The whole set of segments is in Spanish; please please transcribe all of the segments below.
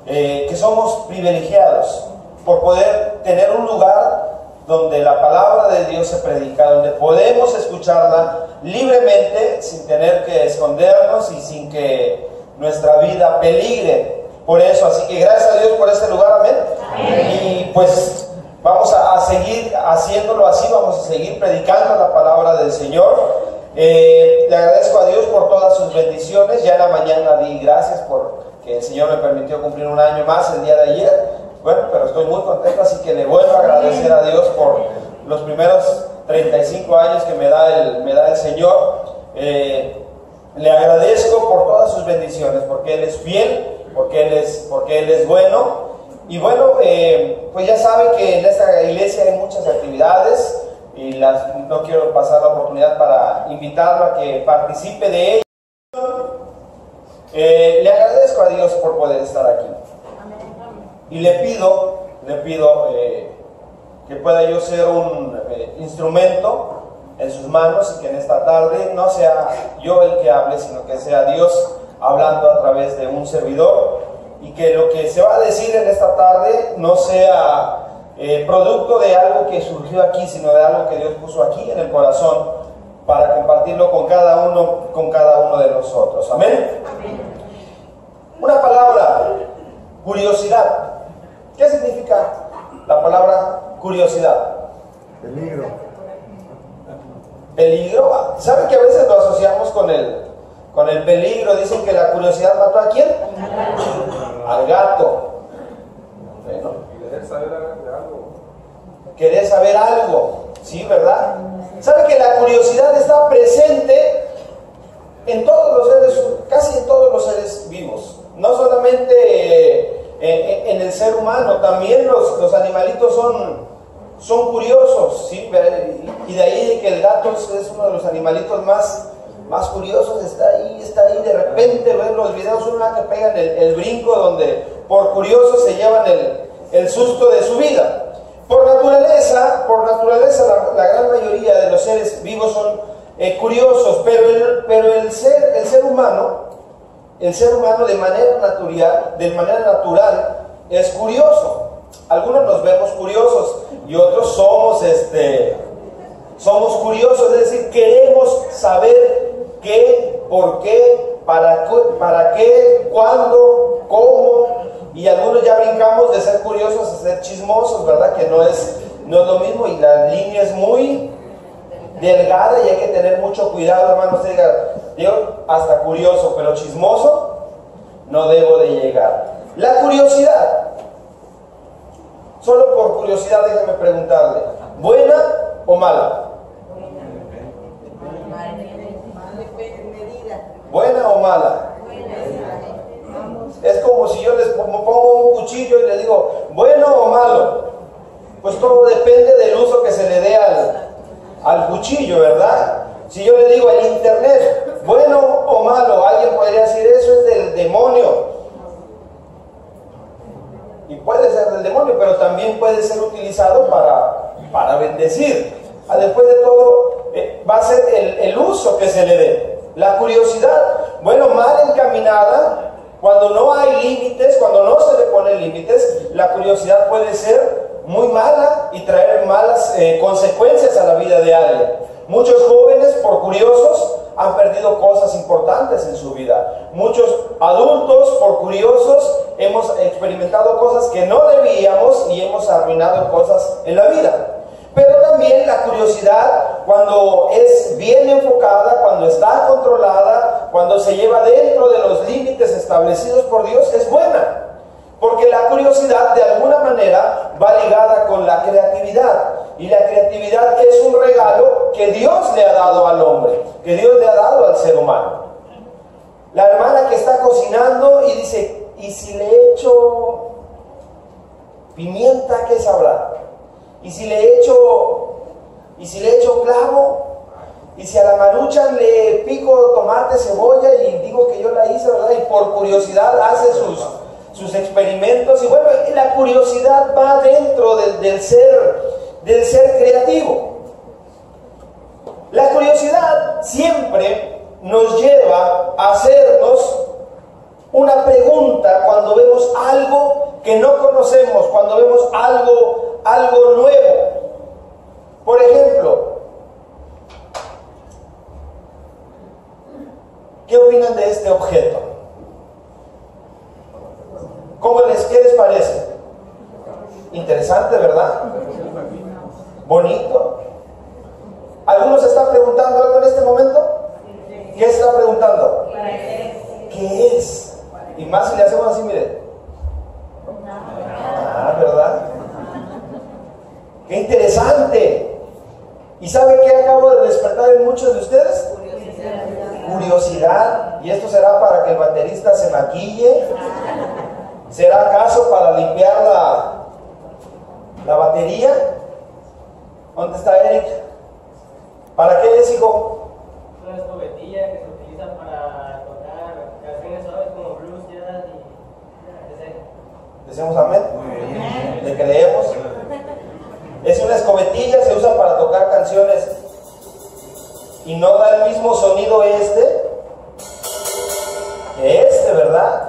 que somos privilegiados por poder tener un lugar donde la palabra de Dios se predica, donde podemos escucharla libremente, sin tener que escondernos y sin que nuestra vida peligre por eso. Así que gracias a Dios por este lugar, amén. Y pues vamos a seguir haciéndolo así, vamos a seguir predicando la palabra del Señor. Le agradezco a Dios por todas sus bendiciones. Ya en la mañana di gracias por que el Señor me permitió cumplir un año más el día de ayer. Bueno, pero estoy muy contento, así que le vuelvo a agradecer a Dios por los primeros 35 años que me da el Señor. Le agradezco por todas sus bendiciones, porque Él es fiel, porque Él es bueno. Y bueno, pues ya saben que en esta iglesia hay muchas actividades y no quiero pasar la oportunidad para invitarlo a que participe de ellas. Le agradezco a Dios por poder estar aquí. Y le pido que pueda yo ser un instrumento en sus manos y que en esta tarde no sea yo el que hable, sino que sea Dios hablando a través de un servidor, y que lo que se va a decir en esta tarde no sea producto de algo que surgió aquí, sino de algo que Dios puso aquí en el corazón para compartirlo con cada uno de nosotros. Amén. Una palabra: curiosidad. ¿Qué significa la palabra curiosidad? Peligro. Peligro. ¿Saben que a veces lo asociamos con el peligro? Dicen que la curiosidad mató ¿a quién? Al gato. Bueno. Querer saber algo. Querer saber algo, ¿sí, verdad? ¿Sabe que la curiosidad está presente en todos los seres, casi en todos los seres vivos? No solamente en el ser humano, también los animalitos son curiosos, ¿sí? Y de ahí que el gato es uno de los animalitos más curiosos. Está ahí, de repente ven los videos, una que pegan el brinco, donde por curiosos se llevan el susto de su vida. Por naturaleza la gran mayoría de los seres vivos son curiosos, pero el ser humano de manera natural es curioso. Algunos nos vemos curiosos y otros somos curiosos, es decir, queremos saber qué, por qué, para qué, cuándo, cómo. Y algunos ya brincamos de ser curiosos a ser chismosos, ¿verdad? Que no es lo mismo, y la línea es muy delgada y hay que tener mucho cuidado, hermano. Usted diga, yo hasta curioso, pero chismoso no debo de llegar. La curiosidad, solo por curiosidad déjeme preguntarle, ¿buena o mala? ¿Buena o mala? Es como si yo les pongo un cuchillo y les digo, ¿bueno o malo? Pues todo depende del uso que se le dé al cuchillo, ¿verdad? Si yo le digo el internet, ¿bueno o malo? Alguien podría decir, eso es del demonio. Y puede ser del demonio, pero también puede ser utilizado para bendecir. Después de todo, va a ser el uso que se le dé. La curiosidad, bueno, mal encaminada, cuando no hay límites, cuando no se le ponen límites, la curiosidad puede ser muy mala y traer malas consecuencias a la vida de alguien. Muchos jóvenes, por curiosos, han perdido cosas importantes en su vida. Muchos adultos, por curiosos, hemos experimentado cosas que no debíamos y hemos arruinado cosas en la vida. Pero también la curiosidad, cuando es bien enfocada, cuando está controlada, cuando se lleva dentro de los límites establecidos por Dios, es buena. Porque la curiosidad de alguna manera va ligada con la creatividad. Y la creatividad es un regalo que Dios le ha dado al hombre, que Dios le ha dado al ser humano. La hermana que está cocinando y dice, ¿y si le echo pimienta, qué sabrá? ¿Y si le echo clavo? ¿Y si a la maruchan le pico tomate, cebolla y digo que yo la hice, verdad? Y por curiosidad hace sus experimentos. Y bueno, la curiosidad va dentro del ser creativo. La curiosidad siempre nos lleva a hacernos una pregunta cuando vemos algo que no conocemos, cuando vemos algo nuevo. Por ejemplo, ¿qué opinan de este objeto? ¿Qué les parece? Interesante, ¿verdad? Bonito. ¿Alguno se está preguntando algo en este momento? ¿Qué se está preguntando? ¿Qué es? Y más si le hacemos así, mire. ¿Verdad? ¡Qué interesante! ¿Y sabe qué acabo de despertar en muchos de ustedes? Curiosidad. ¿Y esto será para que el baterista se maquille? ¿Será acaso para limpiar la batería? ¿Dónde está Eric? ¿Para qué es, hijo? Una escobetilla que se utiliza para tocar canciones suaves como blues, jazz y... ¿Decimos amén? ¿Le creemos? Es una escobetilla, se usa para tocar canciones y no da el mismo sonido que ¿verdad?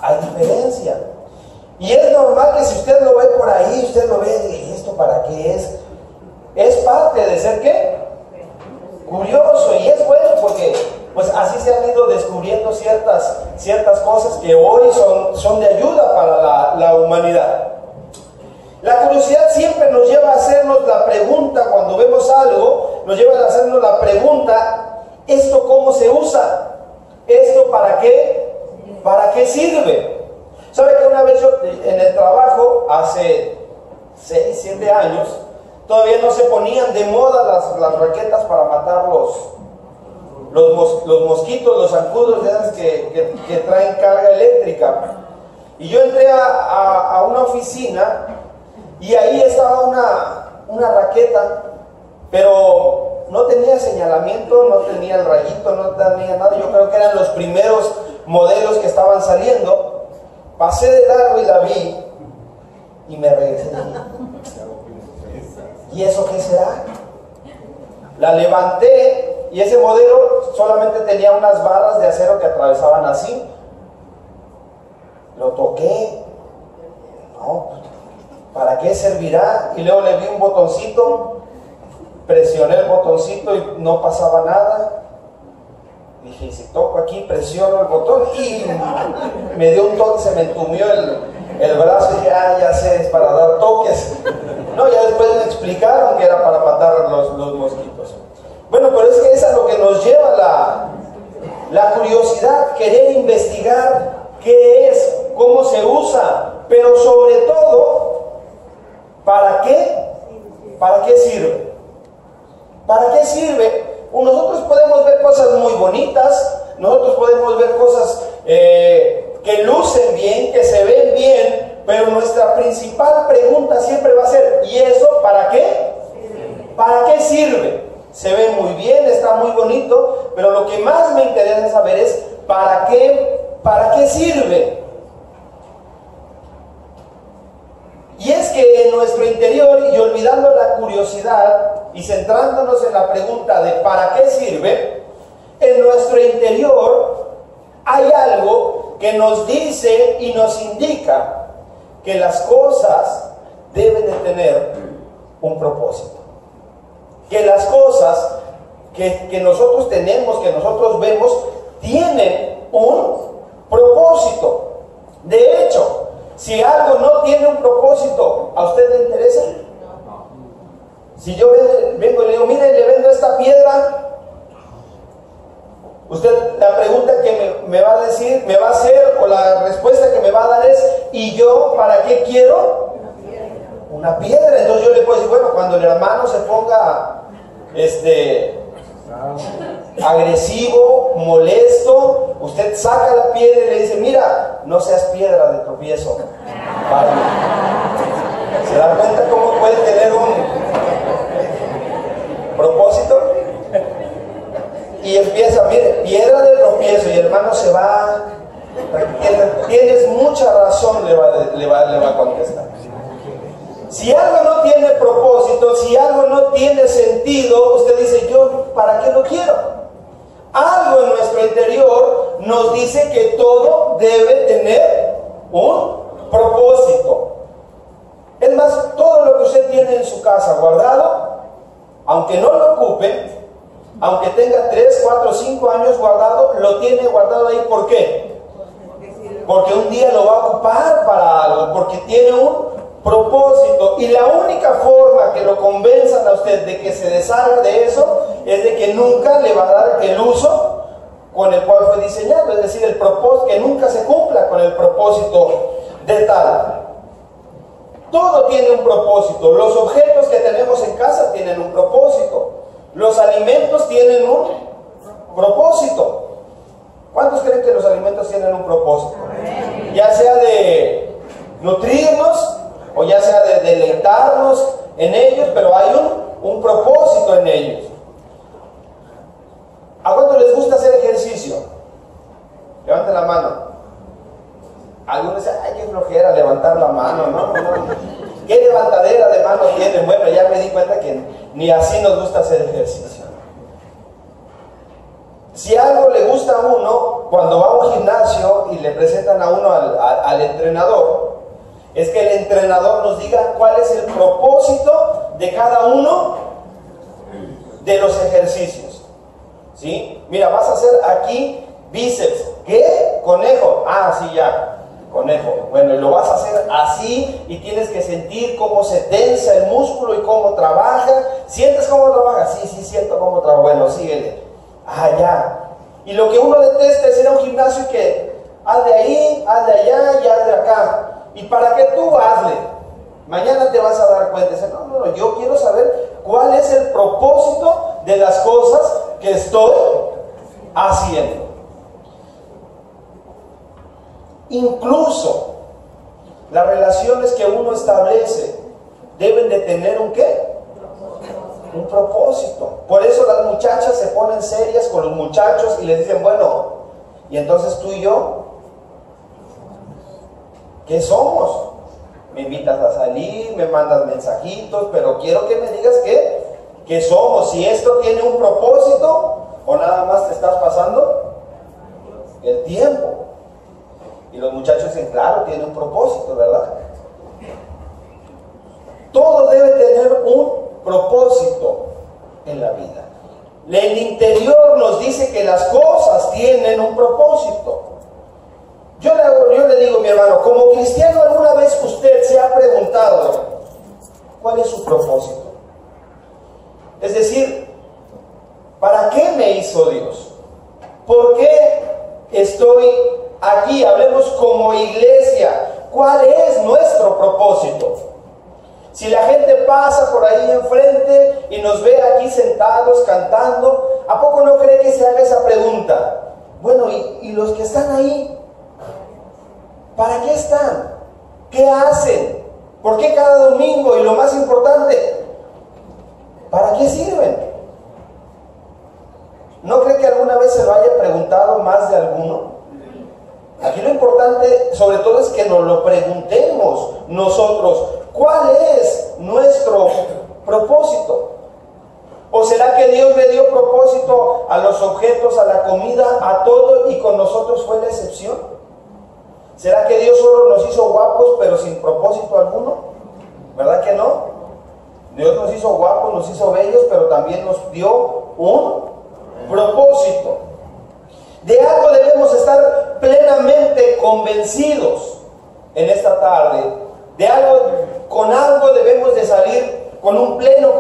Hay diferencia. Y es normal que si usted lo ve por ahí, usted lo ve y ¿esto para qué es? Es parte de ser ¿qué? Curioso, y es bueno porque pues así se han ido descubriendo ciertas cosas que hoy son de ayuda para la humanidad. La curiosidad siempre nos lleva a hacernos la pregunta cuando vemos algo, nos lleva a hacernos la pregunta, ¿esto cómo se usa? ¿Esto para qué? ¿Para qué sirve? ¿Sabe que una vez yo en el trabajo, hace 6, 7 años, todavía no se ponían de moda las raquetas para matar los mosquitos, los zancudos que traen carga eléctrica? Y yo entré a una oficina y ahí estaba una raqueta, pero no tenía señalamiento, no tenía el rayito, no tenía nada. Yo creo que eran los primeros modelos que estaban saliendo. Pasé de largo y la vi y me regresé. ¿Y eso qué será? La levanté y ese modelo solamente tenía unas barras de acero que atravesaban así. Lo toqué. No, ¿para qué servirá? Y luego le vi un botoncito, presioné el botoncito y no pasaba nada. Dije, si toco aquí, presiono el botón y me dio un toque, se me entumió el brazo y dije, ya sé, es para dar toques. No, ya después me explicaron que era para matar los mosquitos. Bueno, pero es que es a lo que nos lleva la curiosidad, querer investigar qué es, cómo se usa, pero sobre todo, ¿para qué? ¿Para qué sirve? ¿Para qué sirve? Nosotros podemos ver cosas muy bonitas, nosotros podemos ver cosas que lucen bien, que se ven bien, pero nuestra principal pregunta siempre va a ser, ¿y eso para qué? ¿Para qué sirve? Se ve muy bien, está muy bonito, pero lo que más me interesa saber es, ¿para qué sirve? Y es que en nuestro interior, y olvidando la curiosidad y centrándonos en la pregunta de ¿para qué sirve? En nuestro interior hay algo que nos dice y nos indica que las cosas deben de tener un propósito. Que las cosas que nosotros tenemos, que nosotros vemos, tienen un propósito. De hecho, si algo no tiene un propósito, ¿a usted le interesa? Si yo vengo y le digo, mire, le vendo esta piedra, usted la pregunta que me va a decir, me va a hacer, o la respuesta que me va a dar es, ¿y yo para qué quiero? Una piedra. Entonces yo le puedo decir, bueno, cuando el hermano se ponga agresivo, molesto, usted saca la piedra y le dice, mira, no seas piedra de tropiezo. ¿Se da cuenta cómo puede tener un propósito? Y empieza, mire, piedra de tropiezo, y el hermano se va, tienes mucha razón, le va a contestar. Si algo no tiene propósito, si algo no tiene sentido, usted dice, ¿yo para qué lo quiero? Algo en nuestra nuestro interior nos dice que todo debe tener un propósito. Es más, todo lo que usted tiene en su casa guardado, aunque no lo ocupe, aunque tenga 3, 4, 5 años guardado, lo tiene guardado ahí. ¿Por qué? Porque un día lo va a ocupar para algo, porque tiene un propósito. Y la única forma que lo convenzan a usted de que se deshaga de eso es de que nunca le va a dar el uso con el cual fue diseñado, es decir, el propósito, que nunca se cumpla con el propósito de tal. Todo tiene un propósito. Los objetos que tenemos en casa tienen un propósito. Los alimentos tienen un propósito. ¿Cuántos creen que los alimentos tienen un propósito? Ya sea de nutrirnos o ya sea de deleitarnos en ellos, pero hay un propósito en ellos. ¿A cuánto les gusta hacer ejercicio? Levanten la mano. Algunos dicen, ay, qué flojera levantar la mano, no. ¿Qué levantadera de mano tienen? Bueno, ya me di cuenta que ni así nos gusta hacer ejercicio. Si algo le gusta a uno, cuando va a un gimnasio y le presentan a uno al entrenador, es que el entrenador nos diga cuál es el propósito de cada uno de los ejercicios. ¿Sí? Mira, vas a hacer aquí bíceps. ¿Qué? Conejo. Ah, sí, ya. Conejo. Bueno, y lo vas a hacer así y tienes que sentir cómo se tensa el músculo y cómo trabaja. ¿Sientes cómo trabaja? Sí, siento cómo trabaja. Bueno, síguele. Ah, ya. Y lo que uno detesta es ir a un gimnasio que haz de ahí, haz de allá y haz de acá. ¿Y para qué tú hazle? Mañana te vas a dar cuenta. Dice, no, yo quiero saber cuál es el propósito de las cosas que estoy haciendo. Incluso las relaciones que uno establece deben de tener un ¿qué? Un propósito. Por eso las muchachas se ponen serias con los muchachos y les dicen, bueno, y entonces tú y yo, ¿qué somos? Me invitas a salir, me mandas mensajitos, pero quiero que me digas qué somos, si esto tiene un propósito o nada más te estás pasando el tiempo. Y los muchachos dicen, claro, tiene un propósito, ¿verdad? Todo debe tener un propósito en la vida. El interior nos dice que las cosas tienen un propósito. Yo le digo, mi hermano, como cristiano, ¿alguna vez usted se ha preguntado cuál es su propósito? Es decir, ¿para qué me hizo Dios? ¿Por qué estoy aquí? Hablemos como iglesia. ¿Cuál es nuestro propósito? Si la gente pasa por ahí enfrente y nos ve aquí sentados cantando, ¿a poco no cree que se haga esa pregunta? Bueno, ¿y los que están ahí? ¿Para qué están? ¿Qué hacen? ¿Por qué cada domingo? Y lo más importante, ¿para qué sirven? ¿No cree que alguna vez se lo haya preguntado más de alguno? Aquí lo importante, sobre todo, es que nos lo preguntemos nosotros. ¿Cuál es nuestro propósito? ¿O será que Dios le dio propósito a los objetos, a la comida, a todo, y con nosotros fue la excepción? ¿Será que Dios solo nos hizo guapos pero sin propósito alguno? ¿Verdad que no? Dios nos hizo guapos, nos hizo bellos, pero también nos dio un propósito. De algo debemos estar plenamente convencidos en esta tarde. Con algo debemos de salir con un pleno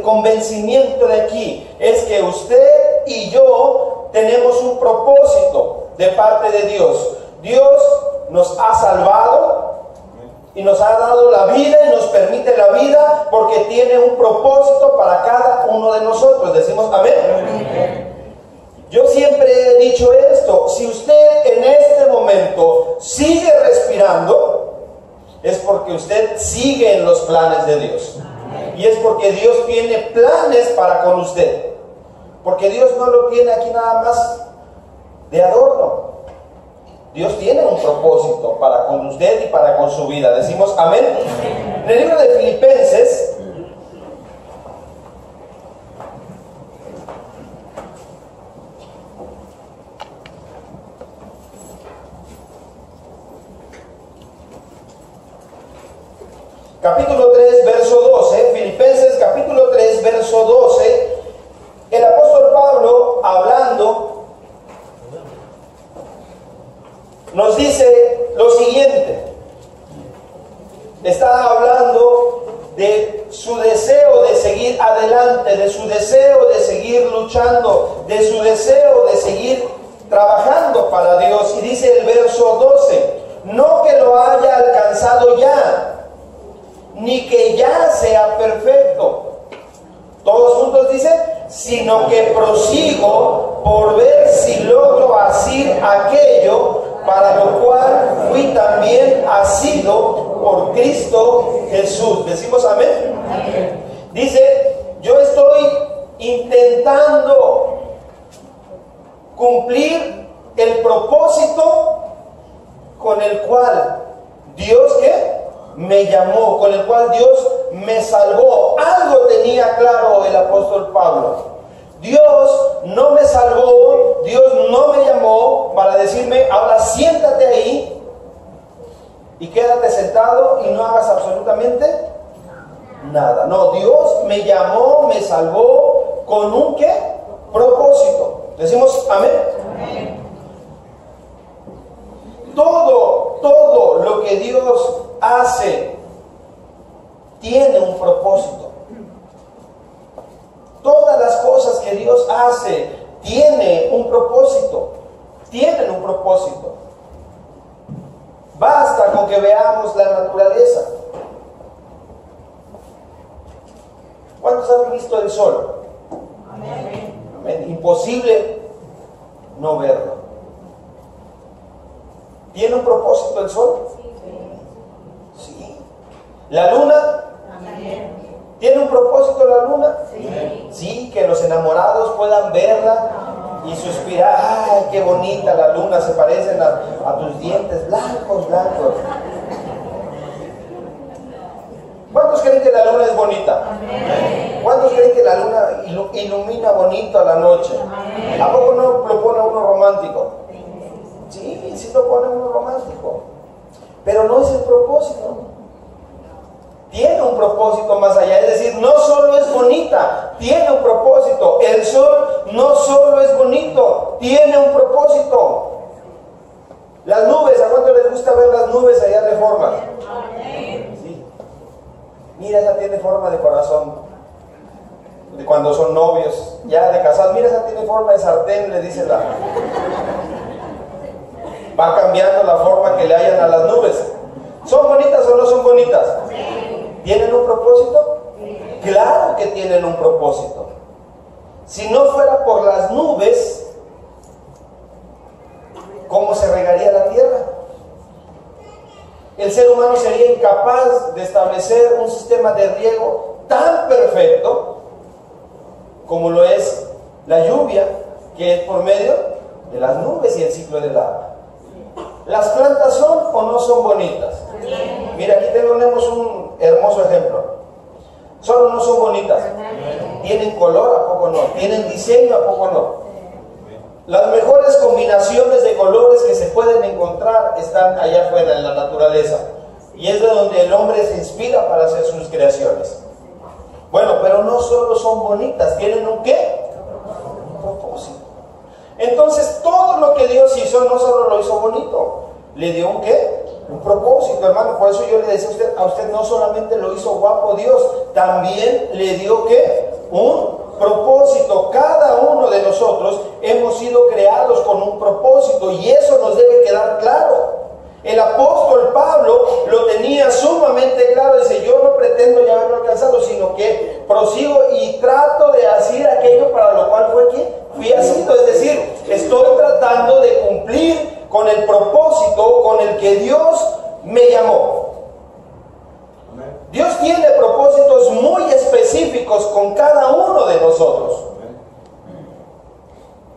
convencimiento de aquí. Es que usted y yo tenemos un propósito de parte de Dios. Dios nos ha salvado y nos ha dado la vida y nos permite la vida porque tiene un propósito para cada uno de nosotros. Decimos amén. Amén. Yo siempre he dicho esto: si usted en este momento sigue respirando, es porque usted sigue en los planes de Dios. Y es porque Dios tiene planes para con usted. Porque Dios no lo tiene aquí nada más de adorno. Dios tiene un propósito para con usted y para con su vida. Decimos amén. En el libro de Filipenses, capítulo 3, verso 12, Filipenses capítulo 3, verso 12, el apóstol Pablo, hablando, nos dice lo siguiente. Está hablando de su deseo de seguir adelante, de su deseo de seguir luchando, de su deseo de seguir trabajando para Dios. Y dice el verso 12, no que lo haya alcanzado ya, ni que ya sea perfecto. Todos juntos dicen, sino que prosigo por ver si logro asir aquello para lo cual fui también asido por Cristo Jesús. ¿Decimos amén? Amén. Dice, yo estoy intentando cumplir el propósito con el cual Dios, ¿qué?, me llamó, con el cual Dios me salvó. Algo tenía claro el apóstol Pablo. Dios no me salvó, Dios no me llamó para decirme, ahora siéntate ahí y quédate sentado y no hagas absolutamente nada. No, Dios me llamó, me salvó con un ¿qué? Propósito. Decimos amén. Amén. Todo lo que Dios hace tiene un propósito. Todas las cosas que Dios hace tienen un propósito. Tienen un propósito. Basta con que veamos la naturaleza. ¿Cuántos han visto el sol? Amén. Amén. Imposible no verlo. ¿Tiene un propósito el sol? Sí. ¿La luna? Amén. ¿Tiene un propósito la luna? Sí. Sí, que los enamorados puedan verla y suspirar. ¡Ay, qué bonita la luna! Se parecen a tus dientes blancos, blancos. ¿Cuántos creen que la luna es bonita? Amén. ¿Cuántos creen que la luna ilumina bonito a la noche? Amén. ¿A poco no lo pone uno romántico? Sí, sí lo pone uno romántico. Pero no es el propósito. Tiene un propósito más allá, es decir, no solo es bonita, tiene un propósito. El sol no solo es bonito, tiene un propósito. Las nubes, ¿a cuánto les gusta ver las nubes allá de forma? Sí. Mira, esa tiene forma de corazón. De cuando son novios, ya de casados, mira, esa tiene forma de sartén, le dice la. Va cambiando la forma que le hayan a las nubes. ¿Son bonitas o no son bonitas? ¿Tienen un propósito? Claro que tienen un propósito. Si no fuera por las nubes, ¿cómo se regaría la tierra? El ser humano sería incapaz de establecer un sistema de riego tan perfecto como lo es la lluvia, que es por medio de las nubes y el ciclo del agua. ¿Las plantas son o no son bonitas? Mira, aquí tenemos un hermoso ejemplo. ¿Son o no son bonitas? ¿Tienen color? ¿A poco no? ¿Tienen diseño? ¿A poco no? Las mejores combinaciones de colores que se pueden encontrar están allá afuera en la naturaleza. Y es de donde el hombre se inspira para hacer sus creaciones. Bueno, pero no solo son bonitas, ¿tienen un qué? Un propósito. Entonces, todo lo que Dios hizo no solo lo hizo bonito, le dio un qué? Un propósito, hermano. Por eso yo le decía a usted no solamente lo hizo guapo Dios, también le dio ¿qué? Un propósito. Cada uno de nosotros hemos sido creados con un propósito y eso nos debe quedar claro. El apóstol Pablo lo tenía sumamente claro. Dice, yo no pretendo ya haberlo alcanzado, sino que prosigo y trato de hacer aquello para lo cual fui asido. Es decir, estoy tratando de cumplir con el propósito con el que Dios me llamó. Dios tiene propósitos muy específicos con cada uno de nosotros.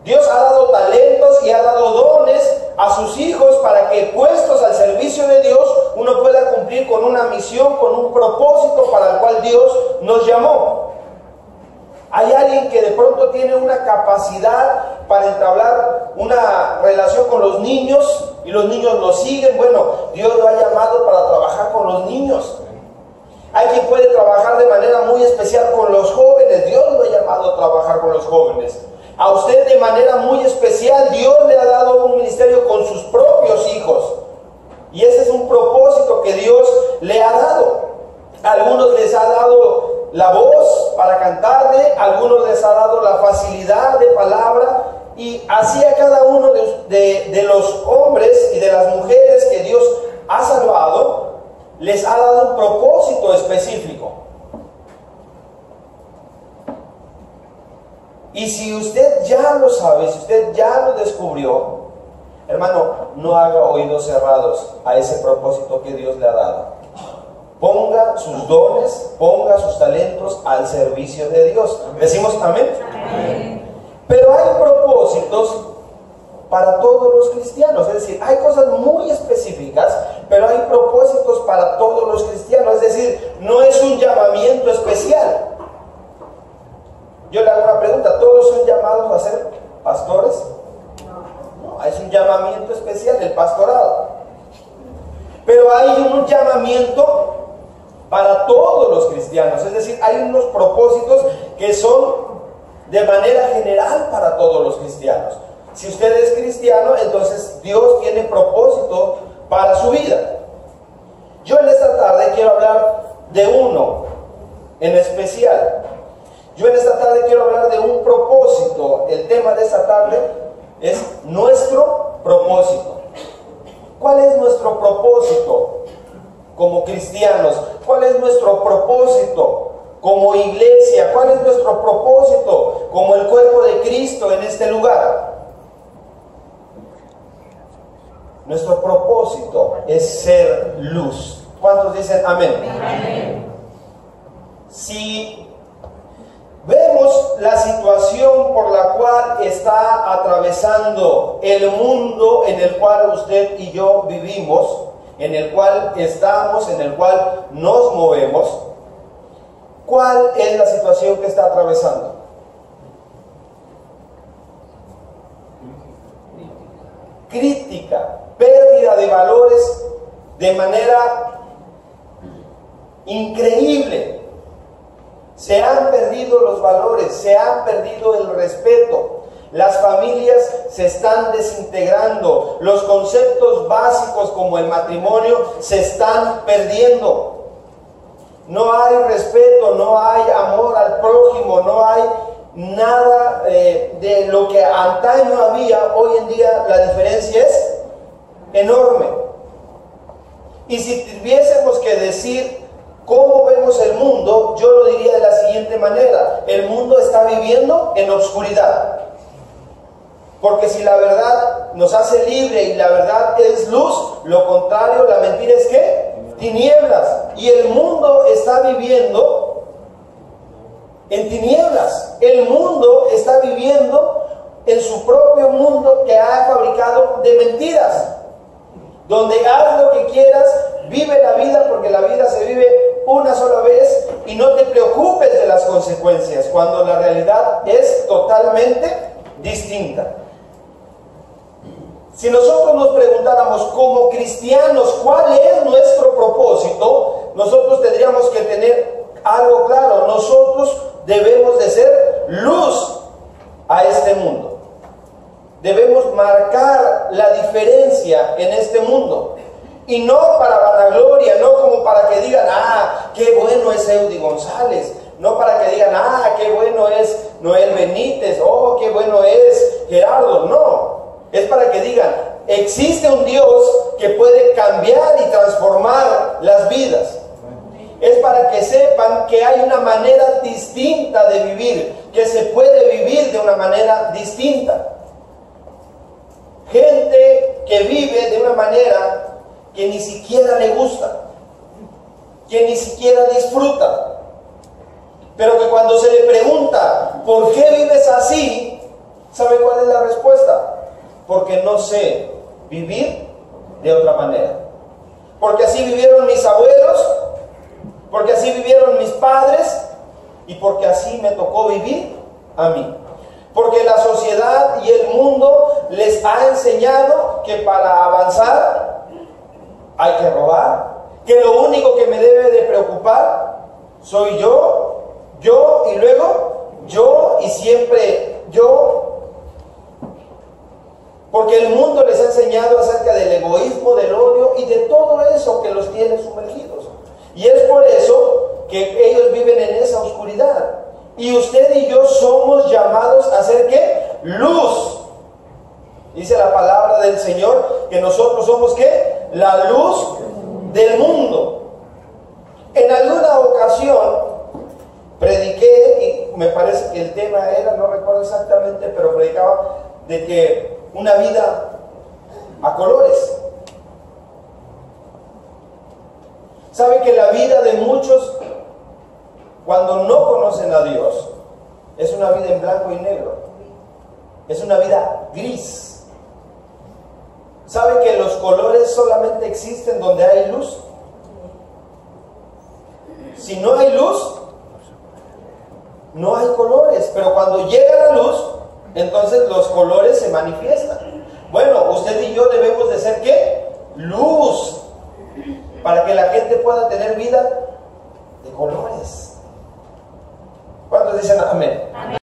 Dios ha dado talentos y ha dado dones a sus hijos para que, puestos al servicio de Dios, uno pueda cumplir con una misión, con un propósito para el cual Dios nos llamó. Hay alguien que de pronto tiene una capacidad para entablar una relación con los niños y los niños lo siguen. Bueno, Dios lo ha llamado para trabajar con los niños. Hay quien puede trabajar de manera muy especial con los jóvenes. Dios lo ha llamado a trabajar con los jóvenes. A usted de manera muy especial, Dios le ha dado un ministerio con sus propios hijos. Y ese es un propósito que Dios le ha dado. A algunos les ha dado la voz para cantarle, a algunos les ha dado la facilidad de palabra, y así a cada uno de los hombres y de las mujeres que Dios ha salvado, les ha dado un propósito específico. Y si usted ya lo sabe, si usted ya lo descubrió, hermano, no haga oídos cerrados a ese propósito que Dios le ha dado. Ponga sus dones, ponga sus talentos al servicio de Dios. ¿Decimos amén? Amén. Pero hay propósitos para todos los cristianos. Es decir, hay cosas muy específicas, pero hay propósitos para todos los cristianos. Es decir, no es un llamamiento especial. Yo le hago una pregunta: ¿todos son llamados a ser pastores? No, es un llamamiento especial, el pastorado. Pero hay un llamamiento para todos los cristianos. Es decir, hay unos propósitos que son de manera general para todos los cristianos. Si usted es cristiano, entonces Dios tiene propósito para su vida. Yo en esta tarde quiero hablar de uno en especial. Yo en esta tarde quiero hablar de un propósito. El tema de esta tarde es nuestro propósito. ¿Cuál es nuestro propósito como cristianos? ¿Cuál es nuestro propósito como iglesia? ¿Cuál es nuestro propósito como el cuerpo de Cristo en este lugar? Nuestro propósito es ser luz. ¿Cuántos dicen amén? Amén. Si vemos la situación por la cual está atravesando el mundo en el cual usted y yo vivimos, en el cual estamos, en el cual nos movemos, ¿cuál es la situación que está atravesando? Crítica, pérdida de valores de manera increíble. Se han perdido los valores, se han perdido el respeto. Las familias se están desintegrando. Los conceptos básicos como el matrimonio se están perdiendo. No hay respeto, no hay amor al prójimo, no hay nada de lo que antaño había. Hoy en día la diferencia es enorme. Y si tuviésemos que decir cómo vemos el mundo, yo lo diría de la siguiente manera: el mundo está viviendo en obscuridad. Porque si la verdad nos hace libre y la verdad es luz, lo contrario, la mentira es ¿qué? Tinieblas. Y el mundo está viviendo en tinieblas. El mundo está viviendo en su propio mundo que ha fabricado de mentiras. Donde haz lo que quieras, vive la vida, porque la vida se vive una sola vez, y no te preocupes de las consecuencias, cuando la realidad es totalmente distinta. Si nosotros nos preguntáramos como cristianos cuál es nuestro propósito, nosotros tendríamos que tener algo claro: nosotros debemos de ser luz a este mundo. Debemos marcar la diferencia en este mundo. Y no para vanagloria, no como para que digan: ah, qué bueno es Eudy González. No para que digan: ah, qué bueno es Noel Benítez. Oh, qué bueno es Gerardo. No. Es para que digan: existe un Dios que puede cambiar y transformar las vidas. Es para que sepan que hay una manera distinta de vivir, que se puede vivir de una manera distinta. Gente que vive de una manera que ni siquiera le gusta, que ni siquiera disfruta, pero que cuando se le pregunta ¿por qué vives así?, ¿sabe cuál es la respuesta? Porque no sé vivir de otra manera. Porque así vivieron mis abuelos, porque así vivieron mis padres, y porque así me tocó vivir a mí. Porque la sociedad y el mundo les ha enseñado que para avanzar hay que robar, que lo único que me debe de preocupar soy yo y luego yo y siempre yo. Porque el mundo les ha enseñado acerca del egoísmo, del odio y de todo eso que los tiene sumergidos. Y es por eso que ellos viven en esa oscuridad. Y usted y yo somos llamados a ser ¿qué? Luz. Dice la palabra del Señor que nosotros somos ¿qué? La luz del mundo. En alguna ocasión prediqué, y me parece que el tema era, no recuerdo exactamente, pero predicaba de que una vida a colores. ¿Sabe que la vida de muchos, cuando no conocen a Dios, es una vida en blanco y negro? Es una vida gris. ¿Sabe que los colores solamente existen donde hay luz? Si no hay luz, no hay colores. Pero cuando llega la luz, entonces los colores se manifiestan. Bueno, usted y yo debemos de ser ¿qué? Luz, para que la gente pueda tener vida de colores. ¿Cuántos dicen amén? Amén.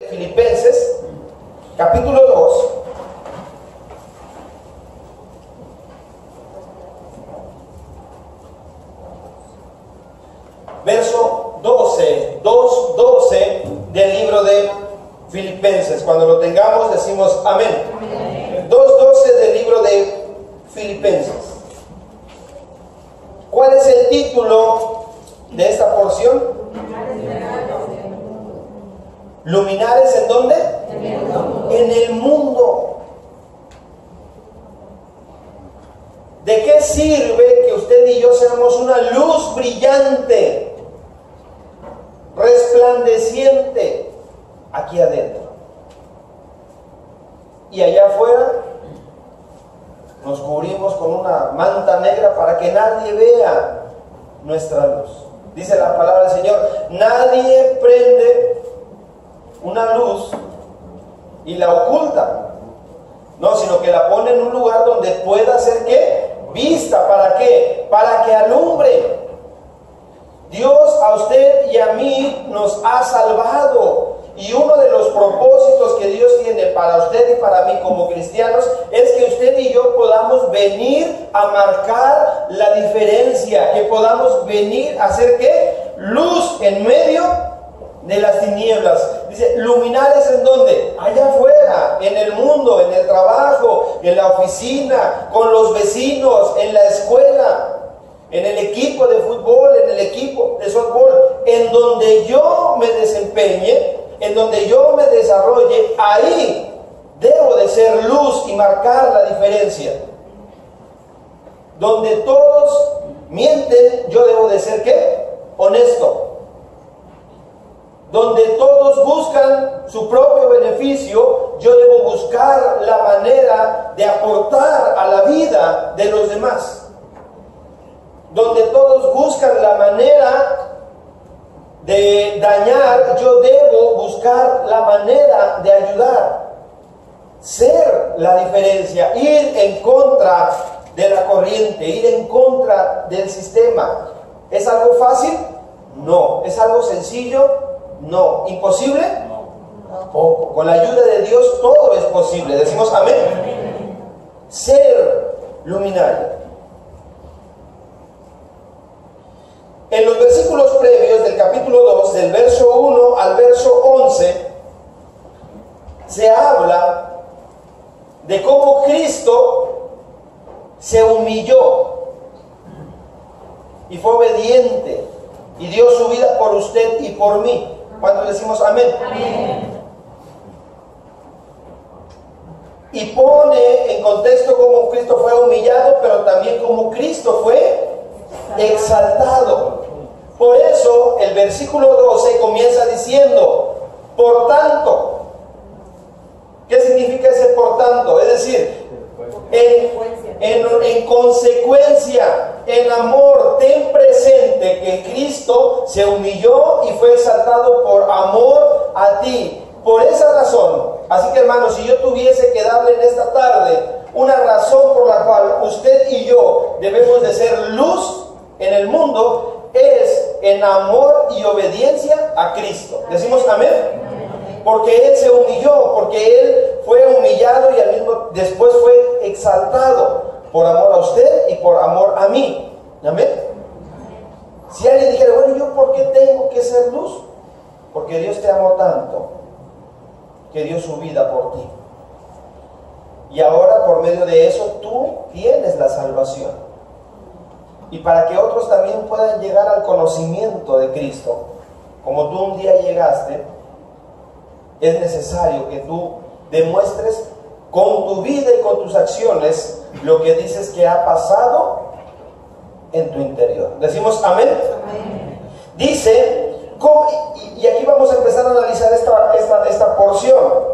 Filipenses, capítulo 2. Verso 12, 2:12 del libro de Filipenses. Cuando lo tengamos decimos amén. Amén. 2:12 del libro de Filipenses. ¿Cuál es el título de esta porción? Luminares ¿en dónde? En el mundo. ¿De qué sirve que usted y yo seamos una luz brillante, resplandeciente aquí adentro? Y allá afuera nos cubrimos con una manta negra para que nadie vea nuestra luz. Dice la palabra del Señor: nadie prende una luz y la oculta, no, sino que la pone en un lugar donde pueda ser ¿qué? Vista. ¿Para qué? Para que alumbre. Dios a usted y a mí nos ha salvado, y uno de los propósitos que Dios tiene para usted y para mí como cristianos es que usted y yo podamos venir a marcar la diferencia, que podamos venir a hacer ¿qué? Luz en medio de las tinieblas. Dice, luminares ¿en dónde? Allá afuera, en el mundo, en el trabajo, en la oficina, con los vecinos, en la escuela, en el equipo de fútbol, en el equipo de softball, en donde yo me desempeñe, en donde yo me desarrolle, ahí debo de ser luz y marcar la diferencia. Donde todos mienten, yo debo de ser ¿qué? Honesto. Donde todos buscan su propio beneficio, yo debo buscar la manera de aportar a la vida de los demás. Donde todos buscan la manera de dañar, yo debo buscar la manera de ayudar. Ser la diferencia, ir en contra de la corriente, ir en contra del sistema. ¿Es algo fácil? No. ¿Es algo sencillo? No. ¿Imposible? Tampoco. Con la ayuda de Dios todo es posible. Decimos amén. Amén. Ser luminario. En los versículos previos del capítulo 2, del verso 1 al verso 11, se habla de cómo Cristo se humilló y fue obediente y dio su vida por usted y por mí. ¿Cuántos decimos amén? Amén. Y pone en contexto cómo Cristo fue humillado, pero también cómo Cristo fue exaltado. Por eso el versículo 12 comienza diciendo, por tanto. ¿Qué significa ese por tanto? Es decir, en consecuencia, en amor, ten presente que Cristo se humilló y fue exaltado por amor a ti. Por esa razón, así que hermanos, si yo tuviese que darle en esta tarde una razón por la cual usted y yo debemos de ser luz en el mundo es en amor y obediencia a Cristo. ¿Decimos amén? Porque Él se humilló, porque Él fue humillado y al mismo después fue exaltado por amor a usted y por amor a mí. ¿Amén? Si alguien dijera, bueno, ¿yo por qué tengo que ser luz? Porque Dios te amó tanto que dio su vida por ti. Y ahora por medio de eso tú tienes la salvación. Y para que otros también puedan llegar al conocimiento de Cristo, como tú un día llegaste, es necesario que tú demuestres con tu vida y con tus acciones lo que dices que ha pasado en tu interior. ¿Decimos amén? Amén. Dice, y aquí vamos a empezar a analizar esta porción.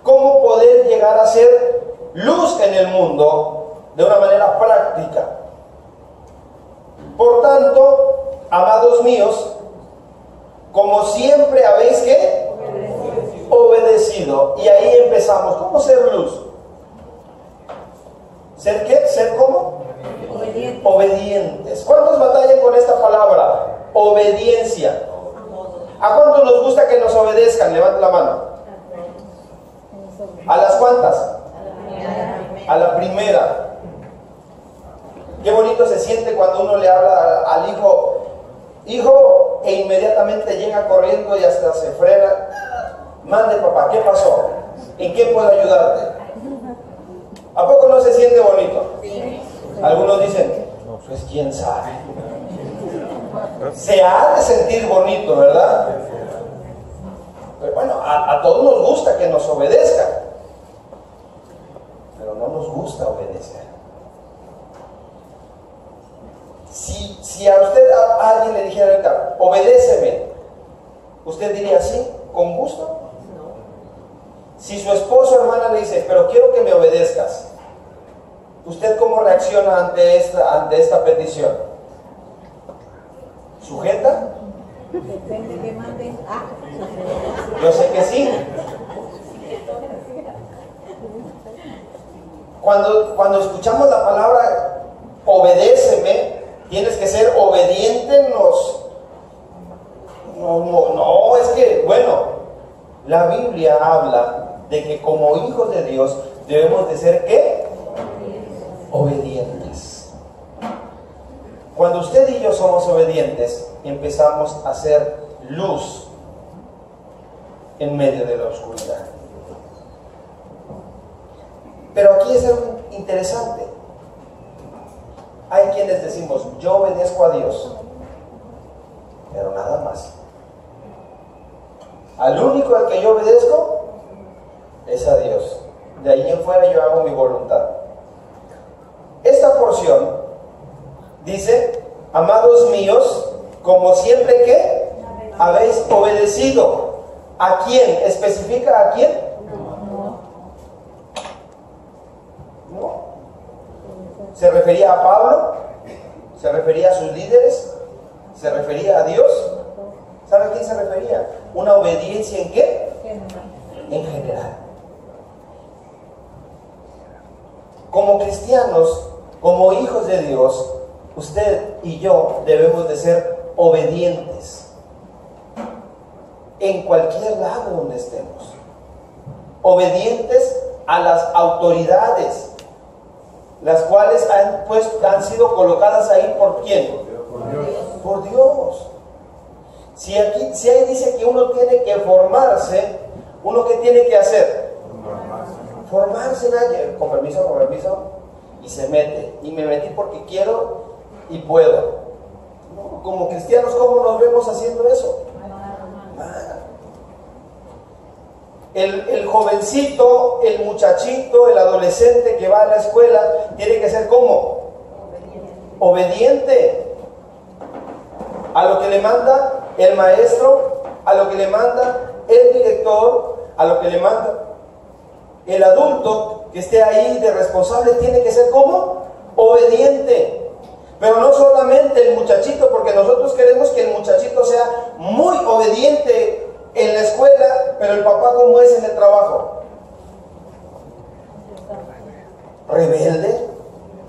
¿Cómo poder llegar a ser luz en el mundo de una manera práctica? Por tanto, amados míos, como siempre habéis ¿qué? Obedecido. Y ahí empezamos. ¿Cómo ser luz? ¿Ser qué? ¿Ser cómo? Obedientes. Obedientes. ¿Cuántos batallan con esta palabra? Obediencia. ¿A cuántos nos gusta que nos obedezcan? Levanta la mano. ¿A las cuántas? A la primera. Qué bonito se siente cuando uno le habla al hijo, hijo, e inmediatamente llega corriendo y hasta se frena. Mande papá, ¿qué pasó? ¿En qué puedo ayudarte? ¿A poco no se siente bonito? Sí. Algunos dicen, no, pues quién sabe. Se ha de sentir bonito, ¿verdad? Pero bueno, a todos nos gusta que nos obedezcan, pero no nos gusta obedecer. Si a usted a alguien le dijera ahorita, obedéceme, ¿usted diría sí? ¿Con gusto? No. Si su esposo o hermana le dice, pero quiero que me obedezcas, ¿usted cómo reacciona ante esta petición? ¿Sujeta? Depende que manden. Yo sé que sí. Cuando escuchamos la palabra obedéceme, tienes que ser obediente. No, es que, bueno, la Biblia habla de que como hijos de Dios debemos de ser ¿qué? Obedientes. Cuando usted y yo somos obedientes, empezamos a ser luz en medio de la oscuridad. Pero aquí es algo interesante. Hay quienes decimos, yo obedezco a Dios, pero nada más. Al único al que yo obedezco es a Dios. De ahí en fuera yo hago mi voluntad. Esta porción dice, amados míos, como siempre que habéis obedecido. ¿A quién? ¿Especifica a quién? No. ¿Se refería a Pablo? ¿Se refería a sus líderes? ¿Se refería a Dios? ¿Sabe a quién se refería? ¿Una obediencia en qué? En general. Como cristianos, como hijos de Dios, usted y yo debemos de ser obedientes en cualquier lado donde estemos. Obedientes a las autoridades, las cuales han sido colocadas ahí ¿por quién? Por Dios. Por Dios. Si ahí dice que uno tiene que formarse, ¿uno qué tiene que hacer? Formarse, nadie, con permiso, y se mete. Y me metí porque quiero y puedo. No, como cristianos, ¿cómo nos vemos haciendo eso? El jovencito, el muchachito, el adolescente que va a la escuela, tiene que ser ¿cómo? Obediente a lo que le manda el maestro, a lo que le manda el director, a lo que le manda el adulto que esté ahí de responsable. Tiene que ser ¿cómo? Obediente. Pero no solamente el muchachito, porque nosotros queremos que el muchachito sea muy obediente en la escuela, pero el papá ¿cómo es en el trabajo? Rebelde.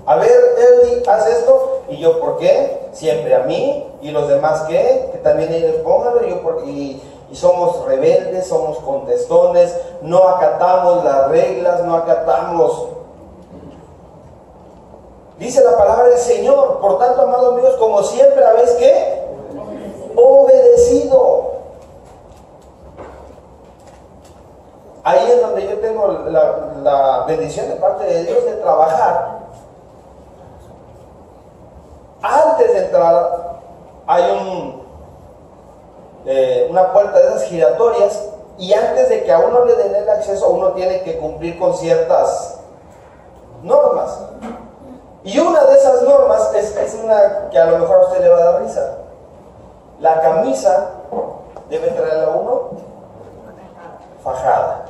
A ver, Eddie, haz esto. Y yo, ¿por qué? Siempre a mí y los demás que también ellos pónganlo. Y somos rebeldes, somos contestones, no acatamos las reglas, no acatamos. Dice la palabra del Señor, por tanto, amados míos, como siempre habéis ¿qué? Obedecido. Ahí es donde yo tengo la bendición de parte de Dios de trabajar. Antes de entrar hay una puerta de esas giratorias, y antes de que a uno le den el acceso, uno tiene que cumplir con ciertas normas. Y una de esas normas es una que a lo mejor a usted le va a dar risa. La camisa debe traerla uno fajada,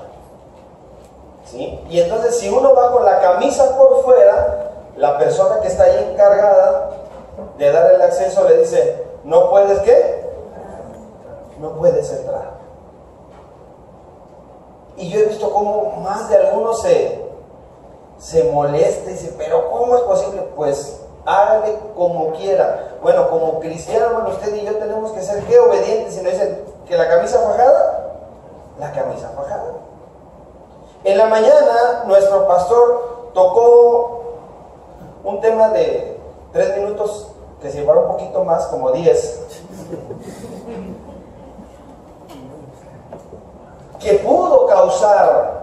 ¿sí? Y entonces si uno va con la camisa por fuera, la persona que está ahí encargada de dar el acceso le dice: no puedes ¿qué? No puedes entrar. Y yo he visto cómo más de algunos se molesta y dice: pero ¿cómo es posible? Pues hágale como quiera. Bueno, como cristiano, hermano, usted y yo tenemos que ser ¿qué? Obedientes. Si no dicen que la camisa fajada, la camisa fajada. En la mañana nuestro pastor tocó un tema de 3 minutos que se llevaron un poquito más, como 10, que pudo causar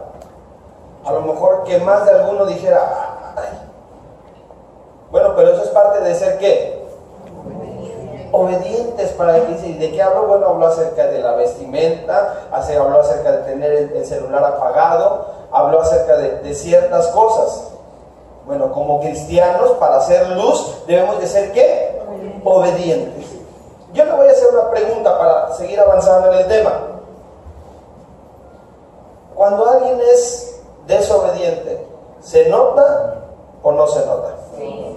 a lo mejor que más de alguno dijera: ay. Bueno, pero eso es parte de ser ¿qué? Obedientes. Para que dice, ¿de qué habló? Bueno, habló acerca de la vestimenta, habló acerca de tener el celular apagado, habló acerca de ciertas cosas. Bueno, como cristianos, para hacer luz, debemos de ser ¿qué? Obedientes. Yo le voy a hacer una pregunta para seguir avanzando en el tema. Cuando alguien es desobediente, ¿se nota o no se nota? Sí.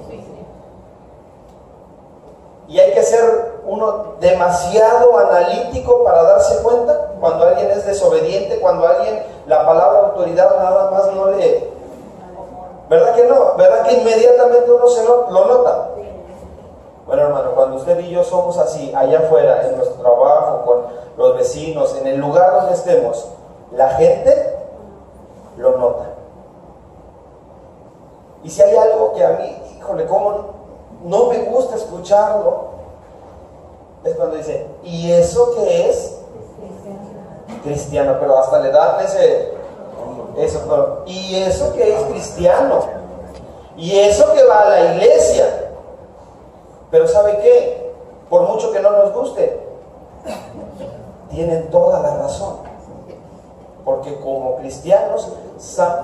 Y hay que ser uno demasiado analítico para darse cuenta cuando alguien es desobediente, cuando alguien la palabra autoridad nada más no le... ¿Verdad que no? ¿Verdad que inmediatamente uno lo nota? Bueno, hermano, cuando usted y yo somos así, allá afuera, en nuestro trabajo, con los vecinos, en el lugar donde estemos, la gente lo nota. Y si hay algo que a mí, híjole, cómo no me gusta escucharlo, es cuando dice: ¿y eso qué es? Cristiano. Pero hasta le dan eso, no. ¿Y eso qué es cristiano? ¿Y eso que va a la iglesia? Pero ¿sabe qué? Por mucho que no nos guste, tienen toda la razón. Porque como cristianos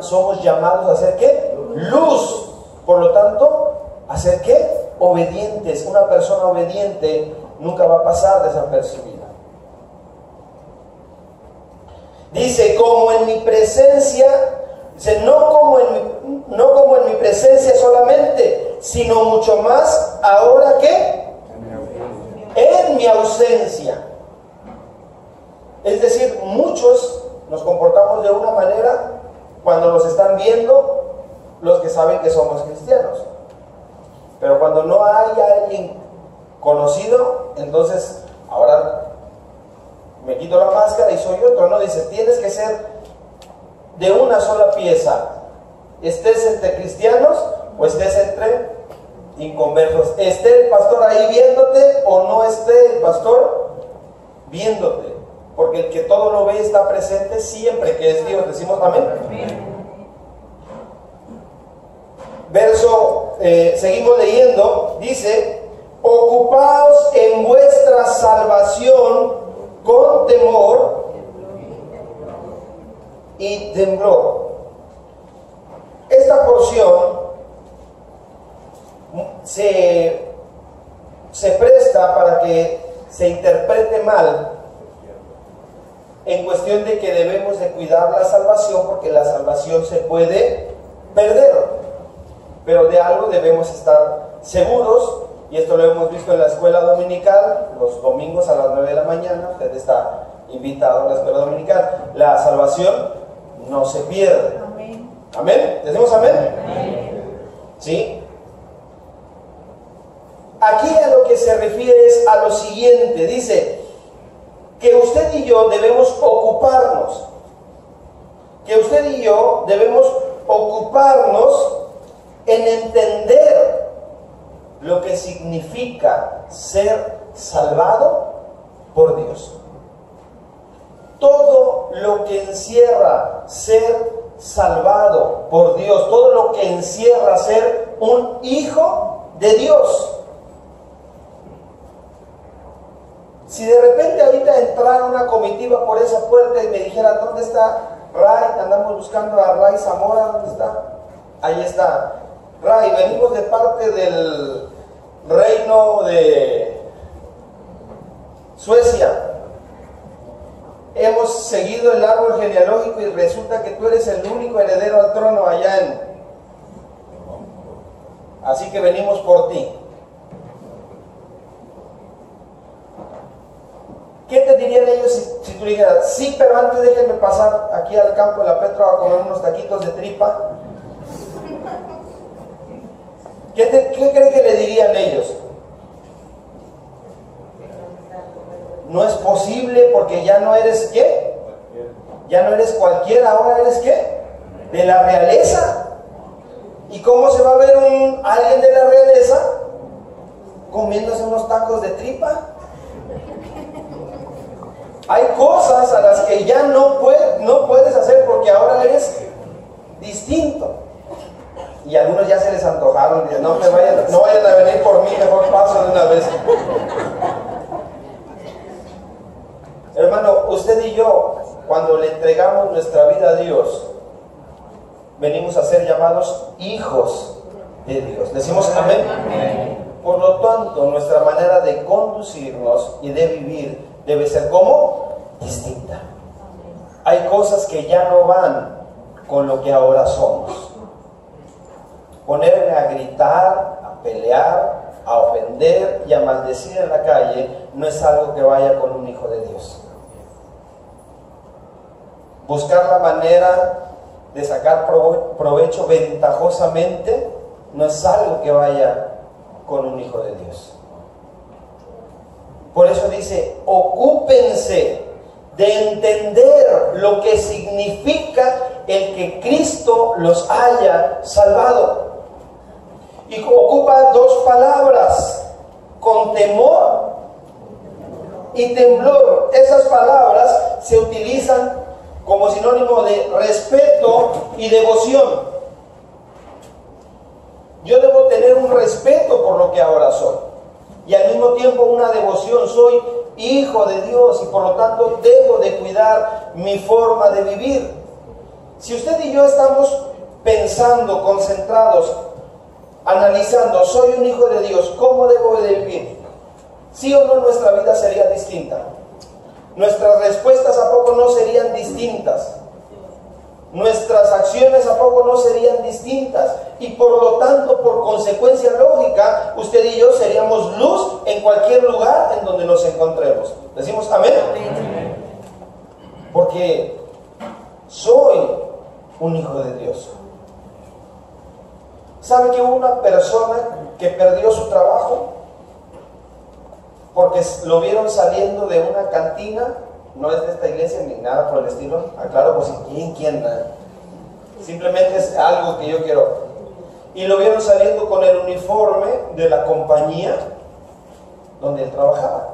somos llamados a ser ¿qué? Luz. Por lo tanto, a ser ¿qué? Obedientes. Una persona obediente nunca va a pasar desapercibida. Dice: como en mi presencia, dice, no como en mi presencia solamente, sino mucho más ahora que en mi ausencia. Es decir, muchos nos comportamos de una manera cuando nos están viendo los que saben que somos cristianos. Pero cuando no hay alguien conocido, entonces ahora me quito la máscara y soy otro, ¿no? Dice: tienes que ser de una sola pieza, estés entre cristianos o estés entre inconversos, esté el pastor ahí viéndote o no esté el pastor viéndote, porque el que todo lo ve está presente siempre, que es Dios. Decimos amén. Seguimos leyendo, dice: ocupaos en vuestra salvación con temor y temblor. Esta porción se presta para que se interprete mal, en cuestión de que debemos de cuidar la salvación, porque la salvación se puede perder. Pero de algo debemos estar seguros, y esto lo hemos visto en la escuela dominical, los domingos a las 9 de la mañana, usted está invitado a la escuela dominical. La salvación no se pierde. Amén. ¿Amén? ¿Decimos amén? Amén. ¿Sí? aquí a lo que se refiere es a lo siguiente. Dice que usted y yo debemos ocuparnos. Que usted y yo debemos ocuparnos en entender lo que significa ser salvado por Dios. Todo lo que encierra ser salvado por Dios, todo lo que encierra ser un hijo de Dios. Si de repente ahorita entrara una comitiva por esa puerta y me dijera, ¿dónde está Ray? Andamos buscando a Ray Zamora, ¿dónde está? Ahí está. Ray, venimos de parte del reino de Suecia. Hemos seguido el árbol genealógico y resulta que tú eres el único heredero al trono allá en... Así que venimos por ti. ¿Qué te dirían ellos si tú dijeras, sí, pero antes déjenme pasar aquí al campo de la Petra a comer unos taquitos de tripa? ¿Qué creen que le dirían ellos? No es posible porque ya no eres ¿qué? Ya no eres cualquiera, ahora eres ¿qué? De la realeza. ¿Y cómo se va a ver alguien de la realeza comiéndose unos tacos de tripa? Hay cosas a las que ya no puedes hacer porque ahora eres distinto. Y a algunos ya se les antojaron, dicen, no vayan a venir por mí, mejor paso de una vez. Hermano, usted y yo, cuando le entregamos nuestra vida a Dios, venimos a ser llamados hijos de Dios. Decimos amén. Amén. Por lo tanto, nuestra manera de conducirnos y de vivir debe ser como distinta. Hay cosas que ya no van con lo que ahora somos. Ponerme a gritar, a pelear, a ofender y a maldecir en la calle no es algo que vaya con un hijo de Dios. Buscar la manera de sacar provecho ventajosamente no es algo que vaya con un hijo de Dios. Por eso dice, ocúpense de entender lo que significa el que Cristo los haya salvado. Y ocupa dos palabras, con temor y temblor. Esas palabras se utilizan como sinónimo de respeto y devoción. Yo debo tener un respeto por lo que ahora soy y al mismo tiempo una devoción. Soy hijo de Dios y por lo tanto debo de cuidar mi forma de vivir. Si usted y yo estamos pensando, concentrados, analizando, soy un hijo de Dios, ¿cómo debo de vivir? ¿Sí o no nuestra vida sería distinta? Nuestras respuestas ¿a poco no serían distintas? Nuestras acciones ¿a poco no serían distintas? Y por lo tanto, por consecuencia lógica, usted y yo seríamos luz en cualquier lugar en donde nos encontremos. ¿Decimos amén? Amén. Porque soy un hijo de Dios. ¿Sabe que hubo una persona que perdió su trabajo porque lo vieron saliendo de una cantina? No es de esta iglesia ni nada por el estilo. Aclaro, pues ¿quién? Simplemente es algo que yo quiero. Y lo vieron saliendo con el uniforme de la compañía donde él trabajaba.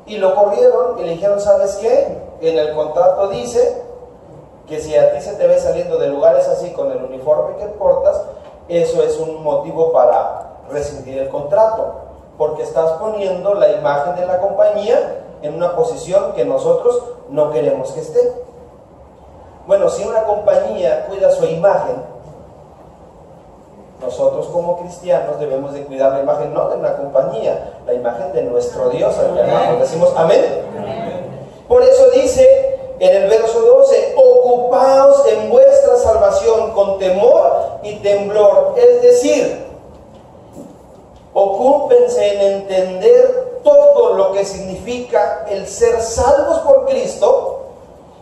Y lo corrieron y le dijeron, ¿sabes qué? En el contrato dice que si a ti se te ve saliendo de lugares así con el uniforme que portas, eso es un motivo para rescindir el contrato, porque estás poniendo la imagen de la compañía en una posición que nosotros no queremos que esté. Bueno, si una compañía cuida su imagen, nosotros como cristianos debemos de cuidar la imagen no de una compañía, la imagen de nuestro Dios al que amamos. Decimos amén. Por eso dice en el verso 12, ocupaos en vuestra salvación con temor y temblor. Es decir, ocúpense en entender todo lo que significa el ser salvos por Cristo,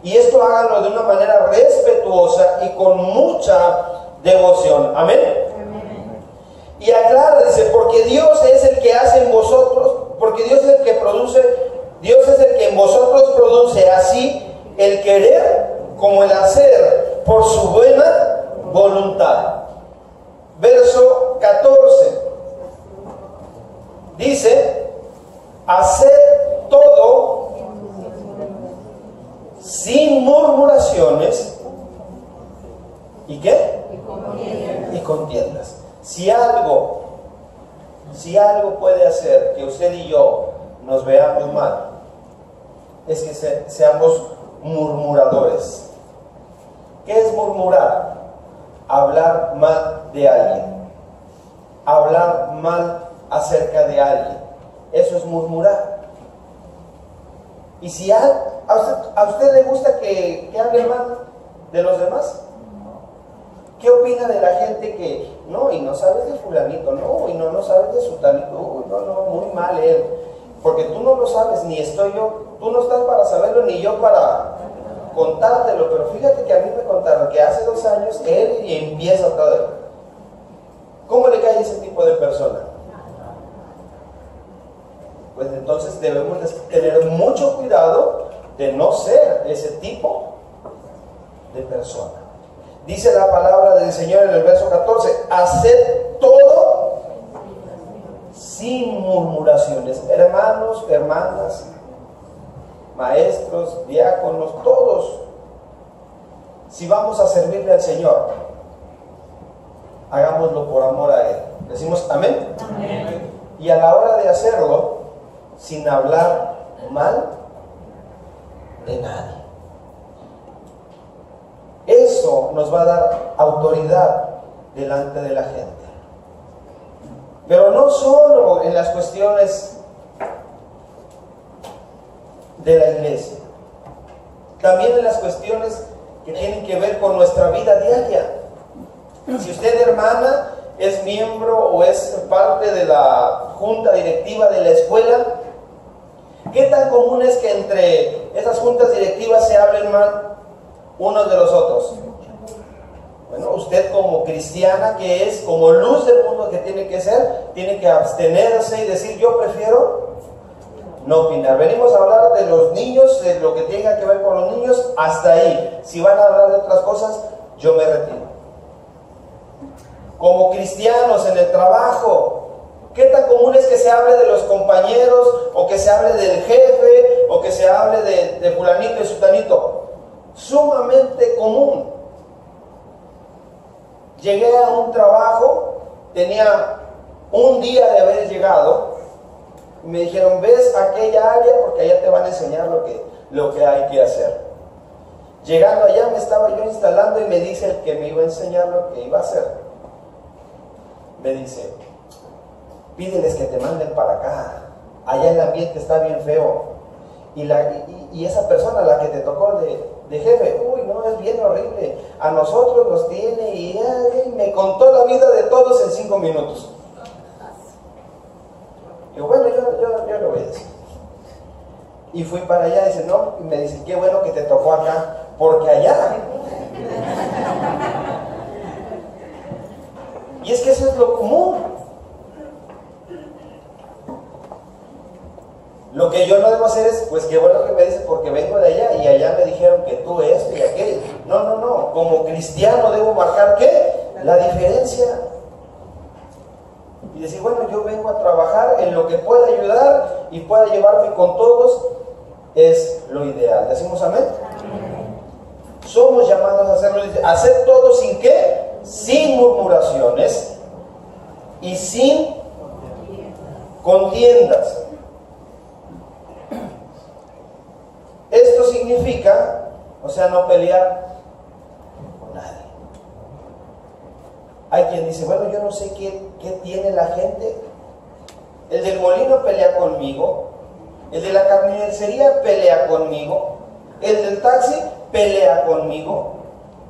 y esto háganlo de una manera respetuosa y con mucha devoción. Amén. Y aclara, dice, porque Dios es el que hace en vosotros, porque Dios es el que produce, Dios es el que en vosotros produce así el querer como el hacer por su buena voluntad. Verso 14 dice, haced todo sin murmuraciones y ¿qué? Y contiendas. Si algo puede hacer que usted y yo nos veamos mal, es que seamos murmuradores. ¿Qué es murmurar? Hablar mal de alguien, hablar mal acerca de alguien. Eso es murmurar. Y si a usted le gusta que hable mal de los demás, ¿qué opina de la gente que no, y no sabes de fulanito, no, y no sabes de sutanito, no, muy mal él? Porque tú no lo sabes, ni estoy yo, tú no estás para saberlo, ni yo para contártelo. Pero fíjate que a mí me contaron que hace 2 años él y empieza todo. ¿Cómo le cae ese tipo de persona? Pues entonces debemos tener mucho cuidado de no ser ese tipo de persona. Dice la palabra del Señor en el verso 14, haced todo sin murmuraciones. Hermanos, hermanas, maestros, diáconos, todos, si vamos a servirle al Señor, hagámoslo por amor a Él. Decimos amén. Amén. Y a la hora de hacerlo, sin hablar mal de nadie. Eso nos va a dar autoridad delante de la gente. Pero no solo en las cuestiones de la iglesia, también en las cuestiones que tienen que ver con nuestra vida diaria. Si usted, hermana, es miembro o es parte de la junta directiva de la escuela, ¿qué tan común es que entre esas juntas directivas se hablen mal unos de los otros? Bueno, usted como cristiana, que es como luz del mundo que tiene que ser, tiene que abstenerse y decir, yo prefiero no opinar. Venimos a hablar de los niños, de lo que tenga que ver con los niños, hasta ahí. Si van a hablar de otras cosas, yo me retiro. Como cristianos en el trabajo, ¿qué tan común es que se hable de los compañeros, o que se hable del jefe, o que se hable de fulanito y sutanito? Sumamente común. Llegué a un trabajo, tenía un día de haber llegado, y me dijeron, ves aquella área porque allá te van a enseñar lo que hay que hacer. Llegando allá me estaba yo instalando y me dice el que me iba a enseñar lo que iba a hacer. Me dice, pídeles que te manden para acá, allá el ambiente está bien feo. Y esa persona, la que te tocó de jefe, uy, no, es bien horrible, a nosotros nos tiene, y me contó la vida de todos en 5 minutos. Digo, bueno, yo lo voy a decir. Y fui para allá, dice, no, y me dice, qué bueno que te tocó acá, porque allá. Y es que eso es lo común. Lo que yo no debo hacer es, pues qué bueno que me dice porque vengo de allá y allá me dijeron que tú esto y aquello. No. Como cristiano debo marcar ¿qué? La diferencia. Y decir, bueno, yo vengo a trabajar en lo que pueda ayudar y pueda llevarme con todos, es lo ideal. ¿Decimos amén? Somos llamados a hacerlo. Hacer todo sin ¿qué? Sin murmuraciones y sin contiendas. Esto significa, o sea, no pelear con nadie. Hay quien dice, bueno, yo no sé qué tiene la gente. El del molino pelea conmigo, el de la carnicería pelea conmigo, el del taxi pelea conmigo,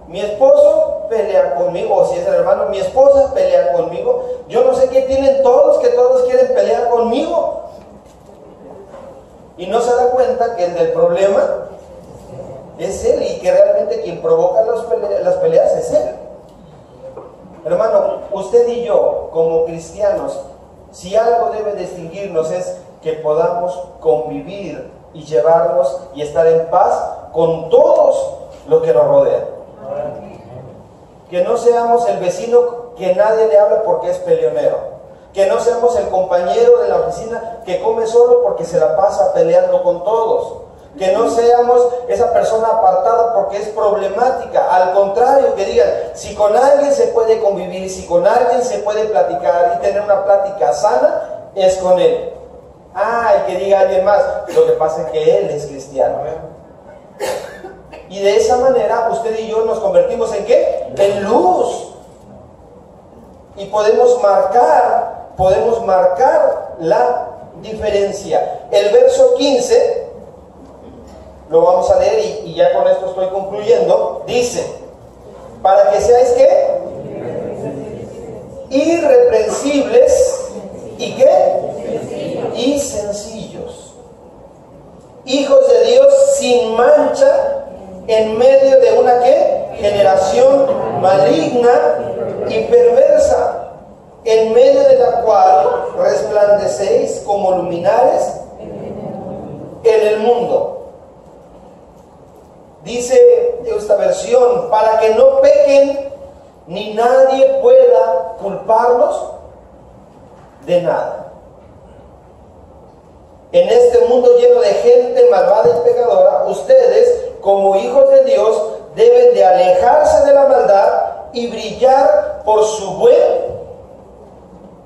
mi esposo pelea conmigo, o si es el hermano, mi esposa pelea conmigo. Yo no sé qué tienen todos, que todos quieren pelear conmigo. Y no se da cuenta que el del problema es él, y que realmente quien provoca las peleas es él. Hermano, usted y yo, como cristianos, si algo debe distinguirnos es que podamos convivir y llevarnos y estar en paz con todos los que nos rodean. Que no seamos el vecino que nadie le habla porque es peleonero. Que no seamos el compañero de la oficina que come solo porque se la pasa peleando con todos. Que no seamos esa persona apartada porque es problemática. Al contrario, que digan, si con alguien se puede convivir, si con alguien se puede platicar y tener una plática sana, es con él. Y que diga alguien más, lo que pasa es que él es cristiano. Y de esa manera usted y yo nos convertimos ¿en qué? En luz. Y podemos marcar la diferencia. El verso 15, lo vamos a leer y ya con esto estoy concluyendo. Dice, para que seáis ¿qué? Irreprensibles y ¿qué? Y sencillos. Hijos de Dios sin mancha en medio de una ¿qué? Generación maligna y perversa, en medio de la cual resplandecéis como luminares en el mundo. Dice esta versión, para que no pequen ni nadie pueda culparlos de nada. En este mundo lleno de gente malvada y pecadora, ustedes, como hijos de Dios, deben de alejarse de la maldad y brillar por su buen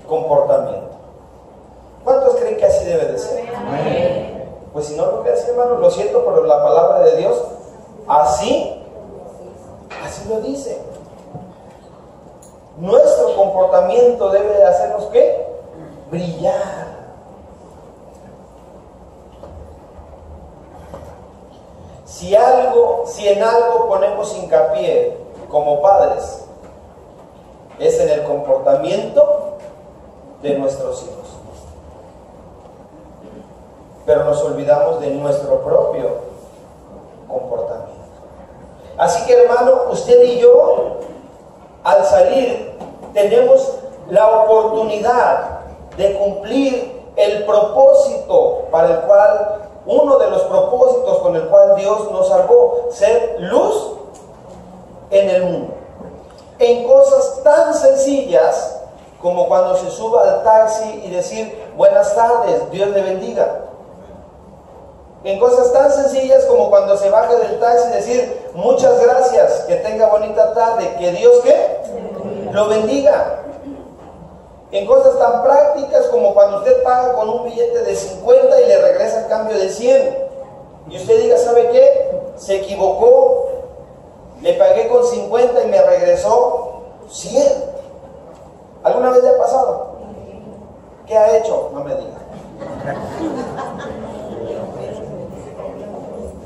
comportamiento. ¿Cuántos creen que así debe de ser? Amén. Pues si no lo creen así, hermano, lo siento, pero la palabra de Dios así lo dice. Nuestro comportamiento debe de hacernos ¿qué? Brillar. Si en algo ponemos hincapié como padres, es en el comportamiento de nuestros hijos. Pero nos olvidamos de nuestro propio comportamiento. Así que, hermano, usted y yo, al salir, tenemos la oportunidad de cumplir el propósito para el cual, uno de los propósitos con el cual Dios nos salvó, ser luz en el mundo. En cosas tan sencillas como cuando se suba al taxi y decir buenas tardes, Dios le bendiga. En cosas tan sencillas como cuando se baja del taxi y decir muchas gracias, que tenga bonita tarde, que Dios ¿qué? Lo bendiga. En cosas tan prácticas como cuando usted paga con un billete de 50 y le regresa el cambio de 100. Y usted diga, ¿sabe qué? Se equivocó, le pagué con 50 y me regresó 100. ¿Alguna vez le ha pasado? ¿Qué ha hecho? No me diga.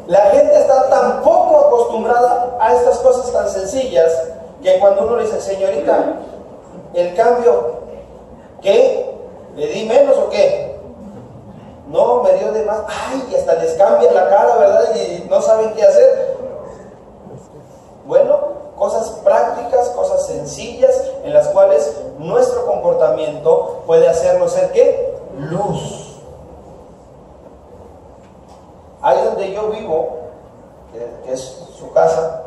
La gente está tan poco acostumbrada a estas cosas tan sencillas que cuando uno le dice, señorita, el cambio, ¿qué? ¿Le di menos o qué? No, me dio de más. Ay, hasta les cambia la cara, ¿verdad? Y no saben qué hacer. Bueno, cosas prácticas, cosas sencillas en las cuales nuestro comportamiento puede hacernos ser ¿qué? Luz. Ahí donde yo vivo, que es su casa,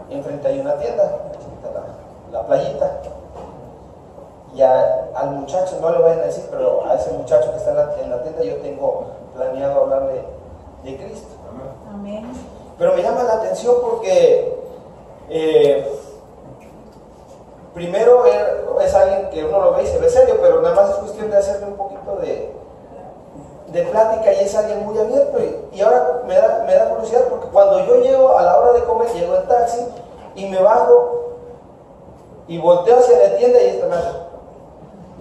enfrente hay una tienda, la playita. Y al muchacho, no le vayan a decir, pero a ese muchacho que está en la tienda yo tengo planeado hablarle de Cristo. Amén. Pero me llama la atención porque primero es alguien que uno lo ve y se ve serio, pero nada más es cuestión de hacerle un poquito de plática y es alguien muy abierto. Y ahora me da curiosidad porque cuando yo llego a la hora de comer, llego en taxi y me bajo y volteo hacia la tienda y está nada.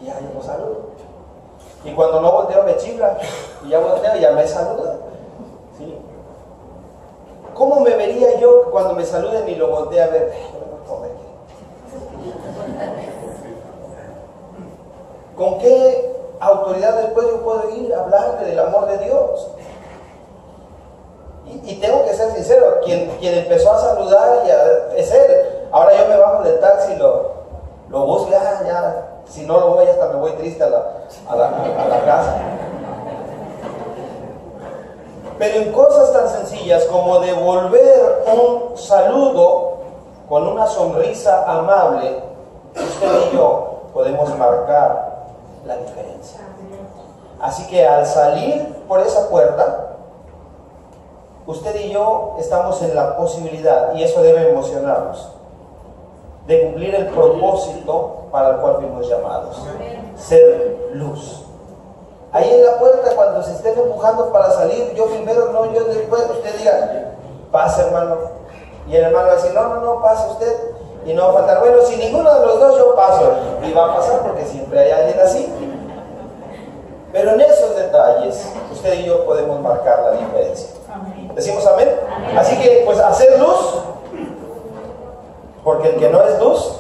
Y ya yo saludo. Y cuando no volteo me chifla y ya volteo y ya me saluda. ¿Sí? ¿Cómo me vería yo cuando me saluden y lo volteé a ver? ¿Con qué autoridad después yo puedo ir a hablarle del amor de Dios? Y tengo que ser sincero, quien empezó a saludar es él. Ahora yo me bajo del taxi, lo busco, ya, si no lo voy, hasta me voy triste a la casa. Pero en cosas tan sencillas como devolver un saludo con una sonrisa amable, usted y yo podemos marcar la diferencia. Así que al salir por esa puerta, usted y yo estamos en la posibilidad, y eso debe emocionarnos, de cumplir el propósito para el cual fuimos llamados: ser luz. Ahí en la puerta, cuando se estén empujando para salir, yo primero, no, yo después, usted diga, pase, hermano. Y el hermano va a decir, no, pase usted. Y no va a faltar, bueno, si ninguno de los dos, yo paso. Y va a pasar porque siempre hay alguien así. Pero en esos detalles, usted y yo podemos marcar la diferencia. ¿Decimos amén? Así que, pues, hacer luz, porque el que no es luz,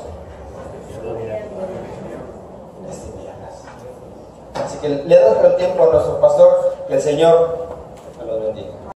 es tinieblas. Así que le doy el tiempo a nuestro pastor, que el Señor me lo bendiga.